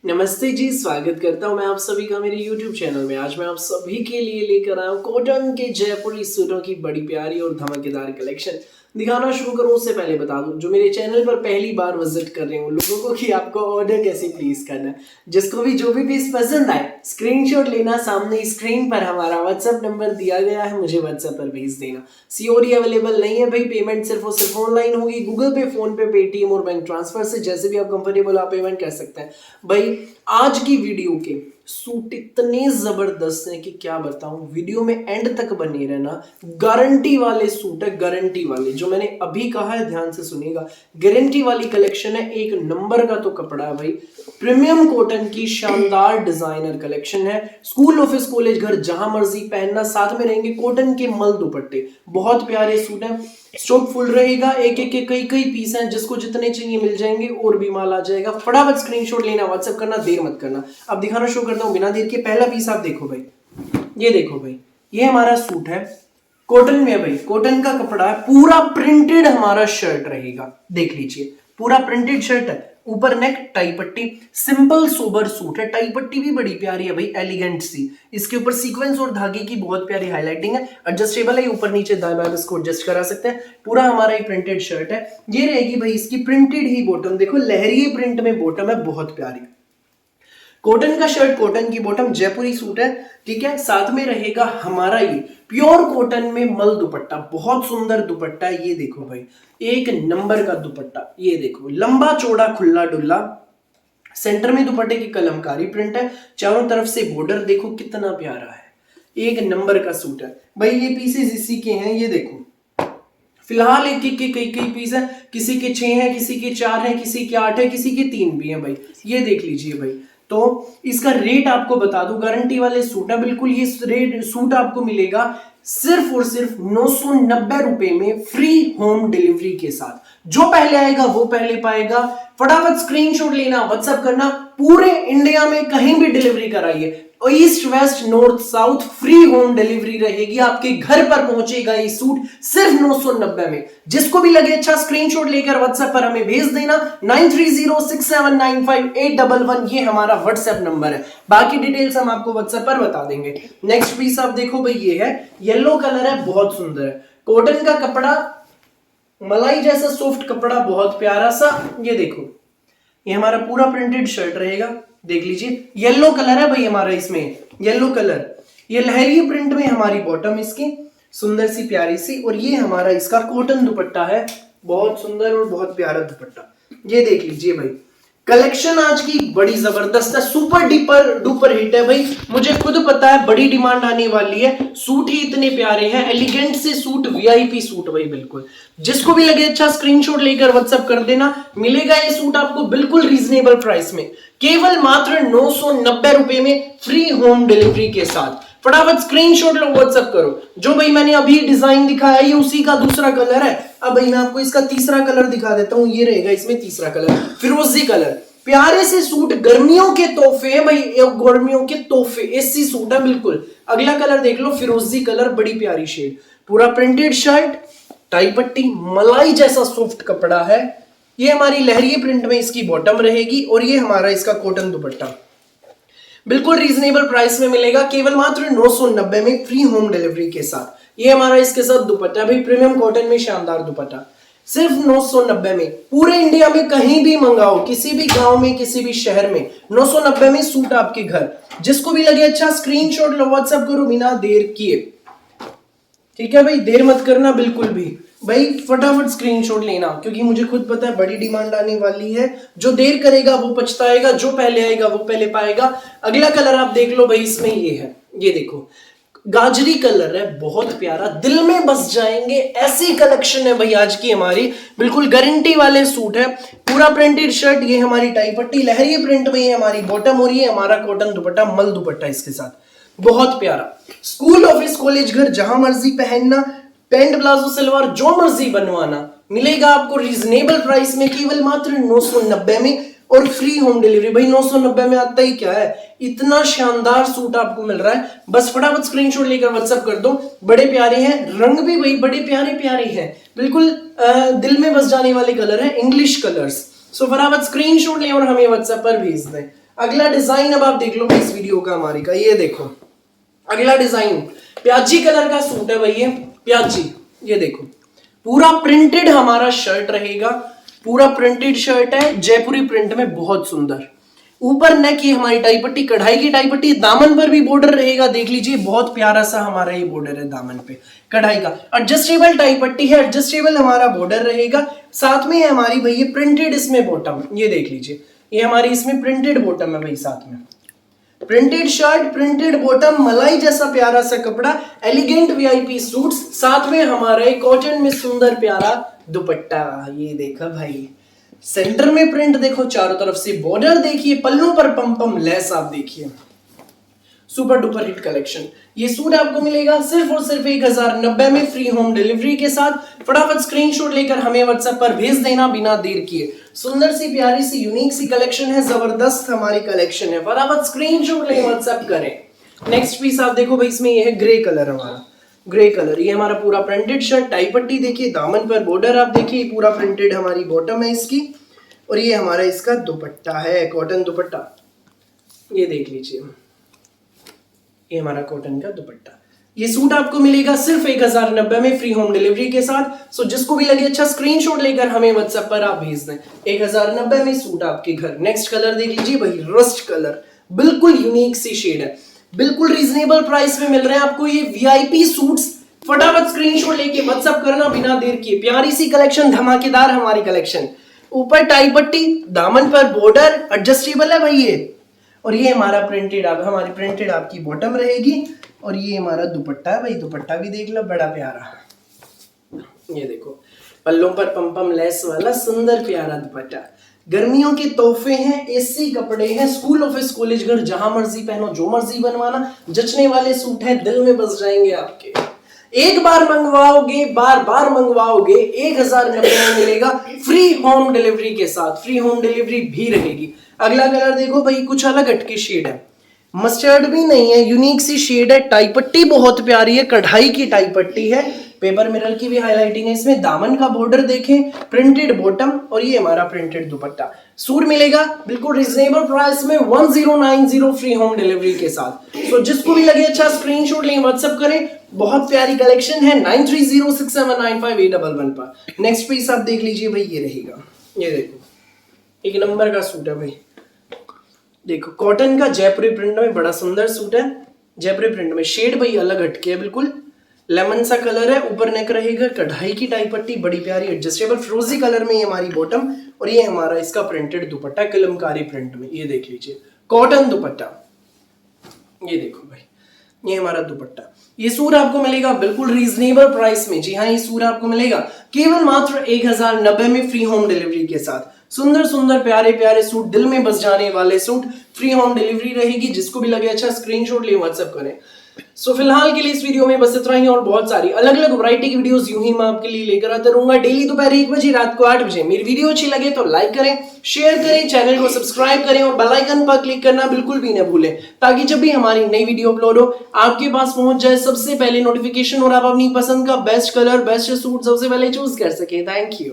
नमस्ते जी, स्वागत करता हूं मैं आप सभी का मेरे YouTube चैनल में। आज मैं आप सभी के लिए लेकर आया हूं कॉटन के जयपुरी सूटों की बड़ी प्यारी और धमाकेदार कलेक्शन। दिखाना शुरू करूं उससे पहले बता दूं, जो मेरे चैनल पर पहली बार विजिट कर रहे हो लोगों को, कि आपको ऑर्डर कैसे प्लेस करना है। जिसको भी जो भी पीस पसंद आए स्क्रीनशॉट लेना, सामने स्क्रीन पर हमारा व्हाट्सएप नंबर दिया गया है, मुझे व्हाट्सएप पर भेज देना। सीओडी अवेलेबल नहीं है भाई, पेमेंट सिर्फ और सिर्फ ऑनलाइन होगी, गूगल पे, फोन पे, पेटीएम और बैंक ट्रांसफर से। जैसे भी आप कंफर्टेबल आप पेमेंट कर सकते हैं भाई। आज की वीडियो के सूट इतने जबरदस्त हैं कि क्या बताऊं, वीडियो में एंड तक बने रहना। गारंटी वाले सूट है, गारंटी वाले, जो मैंने अभी कहा है ध्यान से सुनिएगा। गारंटी वाली कलेक्शन है, एक नंबर का तो कपड़ा है भाई। प्रीमियम कॉटन की शानदार डिजाइनर कलेक्शन है। स्कूल, ऑफिस, कॉलेज, घर जहां मर्जी पहनना। साथ में रहेंगे कॉटन के मल दुपट्टे, बहुत प्यारे सूट हैं। स्टॉक फुल रहेगा, एक एक के कई कई पीस हैं, जिसको जितने चाहिए मिल जाएंगे और भी माल आ जाएगा। फटाफट स्क्रीनशॉट लेना, व्हाट्सएप करना, देर मत करना। अब दिखाना शुरू करता हूं बिना देर के। पहला पीस आप देखो भाई, ये देखो भाई, ये हमारा सूट है, कॉटन में है भाई, कॉटन का कपड़ा है, पूरा प्रिंटेड हमारा शर्ट रहेगा। देख लीजिए, पूरा प्रिंटेड शर्ट है, ऊपर नेक, टाई पट्टी, सिंपल सोबर सूट है। टाई पट्टी भी बड़ी प्यारी है भाई, एलिगेंट सी। इसके ऊपर सीक्वेंस और धागे की बहुत प्यारी हाईलाइटिंग है। एडजस्टेबल है, ऊपर नीचे दाएं बाएं इसको एडजस्ट करा सकते हैं। पूरा हमारा एक प्रिंटेड शर्ट है। ये रहेगी भाई इसकी प्रिंटेड ही बॉटम, देखो लहरिये प्रिंट में बॉटम है, बहुत प्यारी। कॉटन का शर्ट, कॉटन की बॉटम, जयपुरी सूट है, ठीक है। साथ में रहेगा हमारा ये प्योर कॉटन में मल दुपट्टा, बहुत सुंदर दुपट्टा है। ये देखो भाई, एक नंबर का दुपट्टा। ये देखो, लंबा चौड़ा खुला डुल्ला, सेंटर में दुपट्टे की कलमकारी प्रिंट है, चारों तरफ से बॉर्डर देखो कितना प्यारा है। एक नंबर का सूट है भाई। ये पीसेस इसी के हैं, ये देखो। फिलहाल एक एक के कई कई पीस है, किसी के 6 हैं, किसी के 4 हैं, किसी के 8 है, किसी के 3 भी हैं भाई। ये देख लीजिए भाई। तो इसका रेट आपको बता दूं, गारंटी वाले सूट है बिल्कुल। ये रेट सूट आपको मिलेगा सिर्फ और सिर्फ 990 रुपए में, फ्री होम डिलीवरी के साथ। जो पहले आएगा वो पहले पाएगा। फटाफट स्क्रीनशॉट लेना, व्हाट्सएप करना, पूरे इंडिया में कहीं भी डिलीवरी कराइए, east west north south free home delivery रहेगी। आपके घर पर पहुंचेगा ये सूट सिर्फ 990 में। जिसको भी लगे अच्छा, स्क्रीनशॉट लेकर व्हाट्सएप पर हमें भेज देना। 9306795811 ये हमारा व्हाट्सएप नंबर है। बाकी डिटेल्स हम आपको व्हाट्सएप पर बता देंगे। नेक्स्ट पीस आप देखो भाई, ये है येलो कलर है, बहुत सुंदर है। कॉटन का कपड़ा, मलाई जैसा सॉफ्ट कपड़ा, बहुत प्यारा सा। ये देखो, ये हमारा पूरा प्रिंटेड शर्ट रहेगा, देख लीजिए। येलो कलर है भाई हमारा, इसमें येलो कलर। ये लहरिये प्रिंट में हमारी बॉटम इसकी, सुंदर सी प्यारी सी। और ये हमारा इसका कॉटन दुपट्टा है, बहुत सुंदर और बहुत प्यारा दुपट्टा। ये देख लीजिए भाई, कलेक्शन आज की बड़ी जबरदस्त है, सुपर डीपर डुपर हिट है भाई। मुझे खुद पता है बड़ी डिमांड आने वाली है। सूट ही इतने प्यारे हैं, एलिगेंट से सूट, वीआईपी सूट भाई बिल्कुल। जिसको भी लगे अच्छा, स्क्रीनशॉट लेकर व्हाट्सएप कर देना। मिलेगा ये सूट आपको बिल्कुल रीजनेबल प्राइस में, केवल मात्र 990 रुपए में, फ्री होम डिलीवरी के साथ। फटाफट स्क्रीनशॉट लो, व्हाट्सएप करो। जो भाई मैंने अभी डिजाइन दिखाया ये उसी का दूसरा कलर है। अब भाई मैं आपको इसका तीसरा कलर दिखा देता हूं। ये रहेगा इसमें तीसरा कलर, फिरोजी कलर। प्यारे से सूट, गर्मियों के तोहफे है भाई, गर्मियों के तोहफे, एसी सूट है बिल्कुल। अगला कलर देख लो, फिरोजी कलर, बड़ी प्यारी शेड। पूरा प्रिंटेड शर्ट, टाई पट्टी, मलाई जैसा सॉफ्ट कपड़ा है। ये हमारी लहरिये प्रिंट में इसकी बॉटम रहेगी। और ये हमारा इसका कॉटन दुपट्टा बिल्कुल रीजनेबल प्राइस में मिलेगा, केवल मात्र 990 में, फ्री होम डिलीवरी के साथ। ये हमारा इसके साथ दुपट्टा भी प्रीमियम कॉटन में, शानदार दुपट्टा, सिर्फ 990 में। पूरे इंडिया में कहीं भी मंगाओ, किसी भी गांव में, किसी भी शहर में, 990 में सूट आपके घर। जिसको भी लगे अच्छा, स्क्रीनशॉट लो, व्हाट्सएप करो बिना देर किए, ठीक है भाई। देर मत करना बिल्कुल भी भाई, फटाफट स्क्रीनशॉट लेना, क्योंकि मुझे खुद पता है बड़ी डिमांड आने वाली है। जो देर करेगा वो पछताएगा, जो पहले आएगा वो पहले पाएगा। अगला कलर आप देख लो भाई, इसमें ये है, ये देखो, गाजरी कलर है, बहुत प्यारा, दिल में बस जाएंगे ऐसी कलेक्शन है भाई आज की हमारी। बिल्कुल गारंटी वाले सूट है, पूरा प्रिंटेड शर्ट, ये हमारी टाई पट्टी, लहरिये प्रिंट में ये हमारी बॉटम, और ये हमारा कॉटन दुपट्टा, मल दुपट्टा इसके साथ, बहुत प्यारा। स्कूल, ऑफिस, कॉलेज, घर जहां मर्जी पहनना, पैंट प्लाजो सलवार जो मर्जी बनवाना, मिलेगा आपको रीजनेबल प्राइस में, केवल मात्र 990 में, और फ्री होम डिलीवरी। भाई 990 में आता ही क्या है, इतना शानदार सूट आपको मिल रहा है। बस फटाफट स्क्रीनशॉट लेकर व्हाट्सएप कर दो। बड़े प्यारे हैं, रंग भी भाई बड़े प्यारे प्यारे हैं, बिल्कुल दिल में बस जाने वाले कलर हैं, इंग्लिश कलर्स। सो फटाफट स्क्रीनशॉट लें और हमें व्हाट्सएप पर भेज दें। अगला डिजाइन अब आप देख लो इस वीडियो का हमारे का, ये देखो अगला डिजाइन प्याजी कलर का सूट है भाई, ये प्याजी, ये देखो पूरा प्रिंटेड हमारा शर्ट रहेगा, पूरा प्रिंटेड शर्ट है जयपुरी प्रिंट में, बहुत सुंदर। ऊपर नेक ये हमारी टाई पट्टी, कढ़ाई की टाई पट्टी, दामन पर भी बॉर्डर रहेगा, देख लीजिए बहुत प्यारा सा हमारा ये बॉर्डर है दामन पे कढ़ाई का। एडजस्टेबल टाई पट्टी है, एडजस्टेबल हमारा बॉर्डर रहेगा, साथ में है हमारी भाई ये प्रिंटेड इसमें बॉटम, ये देख लीजिए ये हमारी इसमें प्रिंटेड बॉटम है भाई, साथ में प्रिंटेड शर्ट, प्रिंटेड बॉटम, मलाई जैसा प्यारा सा कपड़ा, एलिगेंट वीआईपी सूट्स, साथ में हमारा कॉटन में सुंदर प्यारा दुपट्टा, ये देखा भाई सेंटर में प्रिंट देखो, चारों तरफ से बॉर्डर देखिए, पल्लू पर पम लेस आप देखिए, सुपर डुपर हिट कलेक्शन। ये सूट आपको मिलेगा सिर्फ और सिर्फ 1090 में फ्री होम डिलीवरी के साथ। फटाफट स्क्रीनशॉट लेकर हमें व्हाट्सएप पर भेज देना बिना देर किए। सुंदर सी प्यारी सी यूनिक सी कलेक्शन है, जबरदस्त हमारी कलेक्शन है, फटाफट स्क्रीनशॉट ले व्हाट्सएप करें। नेक्स्ट पीस आप देखो भाई, इसमें ये है ग्रे कलर, हमारा ग्रे कलर, ये हमारा पूरा प्रिंटेड शर्ट, टाई पट्टी देखिए, दामन पर बॉर्डर आप देखिए, पूरा प्रिंटेड हमारी बॉटम है इसकी, और ये हमारा इसका दुपट्टा है, कॉटन दुपट्टा, ये देख लीजिए ये हमारा कॉटन का दुपट्टा। ये सूट आपको मिलेगा सिर्फ 1090 में फ्री होम डिलीवरी के साथ। सो जिसको भी लगे अच्छा स्क्रीनशॉट लेकर हमें व्हाट्सएप पर आप भेज दें, 1090 में सूट आपके घर। नेक्स्ट कलर देख लीजिए भाई, रस्ट कलर, बिल्कुल यूनिक सी शेड है, बिल्कुल रीजनेबल प्राइस में मिल रहे हैं आपको ये वीआईपी सूट्स। फटाफट स्क्रीनशॉट लेके व्हाट्सएप करना बिना देर किए। प्यारी सी कलेक्शन, धमाकेदार हमारी कलेक्शन, ऊपर टाई पट्टी, दामन पर बॉर्डर, एडजस्टेबल है भाई ये, और ये हमारा प्रिंटेड हमारी प्रिंटेड आपकी बॉटम रहेगी, और ये हमारा दुपट्टा है भाई, दुपट्टा भी देख लो बड़ा प्यारा, ये देखो पल्लों पर पम लेस वाला सुंदर प्यारा दुपट्टा। गर्मियों के तोहफे हैं, एसी कपड़े हैं, स्कूल ऑफिस कॉलेज घर जहां मर्जी पहनो, जो मर्जी बनवाना, जचने वाले सूट हैं, दिल में बस जाएंगे आपके। एक बार मंगवाओगे बार बार मंगवाओगे, 1090 में मिलेगा फ्री होम डिलीवरी के साथ, फ्री होम डिलीवरी भी रहेगी। अगला कलर देखो भाई, कुछ अलग हटके शेड है, मस्टर्ड भी नहीं है, यूनिक सी शेड है, टाई पट्टी बहुत प्यारी है, कढ़ाई की टाई पट्टी है, पेपर मिरर की भी हाईलाइटिंग है इसमें, दामन का बॉर्डर देखें, प्रिंटेड बॉटम, और ये हमारा प्रिंटेड दुपट्टा। सूट मिलेगा बिल्कुल रिजनेबल प्राइस में 1090 फ्री होम डिलीवरी के साथ। तो जिसको भी लगे अच्छा स्क्रीनशॉट लें, व्हाट्सएप करें, बहुत प्यारी कलेक्शन है 9306795811 पर। नेक्स्ट पीस आप देख लीजिए भाई, ये रहेगा, ये देखो एक नंबर का सूट है भाई, देखो कॉटन का जयपुरी प्रिंट में, बड़ा सुंदर सूट है जयपुरी प्रिंट में, शेड भाई अलग हटके है, बिल्कुल लेमन सा कलर है, ऊपर नेक रहेगा, कढ़ाई की टाई पट्टी, बड़ी प्यारी एडजस्टेबल फिरोजी कलर में ये हमारी बॉटम, और ये हमारा इसका प्रिंटेड दुपट्टा कलमकारी प्रिंट में, ये देख लीजिए कॉटन दुपट्टा, ये देखो भाई ये हमारा दुपट्टा। ये सूट आपको मिलेगा बिल्कुल रीजनेबल प्राइस में, जी हाँ ये सूट आपको मिलेगा केवल मात्र 1090 में फ्री होम डिलीवरी के साथ। सुंदर सुंदर प्यारे प्यारे सूट, दिल में बस जाने वाले सूट, फ्री होम डिलीवरी रहेगी। जिसको भी लगे अच्छा स्क्रीनशॉट ले व्हाट्सएप करें। सो फिलहाल के लिए इस वीडियो में बस इतना ही, और बहुत सारी अलग अलग वैरायटी की वीडियोस यूं ही मैं आपके लिए लेकर आता रहूंगा डेली दोपहर 1 बजे, रात को 8 बजे। मेरी वीडियो अच्छी लगे तो लाइक करें, शेयर करें, चैनल को सब्सक्राइब करें और बेल आइकन पर क्लिक करना बिल्कुल भी न भूलें, ताकि जब भी हमारी नई वीडियो अपलोड हो आपके पास पहुंच जाए सबसे पहले नोटिफिकेशन, और आप अपनी पसंद का बेस्ट कलर, बेस्ट सूट सबसे पहले चूज कर सके। Thank you.